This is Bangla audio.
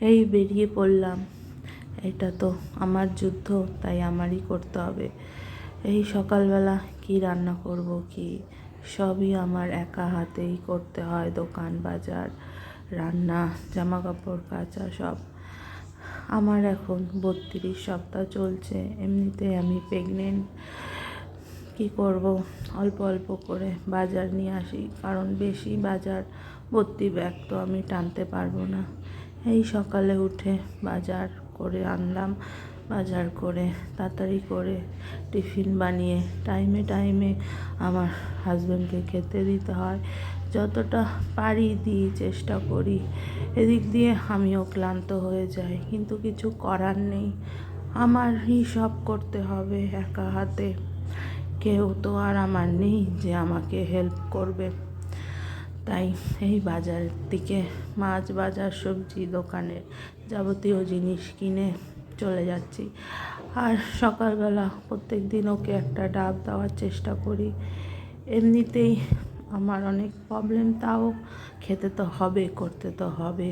এই বেরিয়ে পড়লাম। এটা তো আমার যুদ্ধ, তাই আমারই করতে হবে। এই সকালবেলা কি রান্না করব, কি সবই আমার একা হাতেই করতে হয়। দোকান বাজার, রান্না, জামা কাপড় কাচা সব। আমার এখন 32 সপ্তাহ চলছে। এমনিতে আমি প্রেগনেন্ট। কি করব, অল্প অল্প করে বাজার নিয়ে আসি, কারণ বেশি বাজার ভর্তি ব্যাগ তো আমি টানতে পারবো না। এই সকালে উঠে বাজার করে আনলাম। বাজার করে তাড়াতাড়ি করে টিফিন বানিয়ে টাইমে টাইমে আমার হাজব্যান্ডকে খেতে দিতে হয়। যতটা পারি দিই, চেষ্টা করি। এদিক দিয়ে আমিও ক্লান্ত হয়ে যাই, কিন্তু কিছু করার নেই। আমারই সব করতে হবে একা হাতে। কেউ তো আর আমার নেই যে আমাকে হেল্প করবে। তাই এই বাজারের দিকে মাছ বাজার, সবজি, দোকানের যাবতীয় জিনিস কিনে চলে যাচ্ছি। আর সকালবেলা প্রত্যেক দিন ওকে একটা ডাব দেওয়ার চেষ্টা করি। এমনিতেই আমার অনেক প্রবলেম, তাও খেতে তো হবে, করতে তো হবে।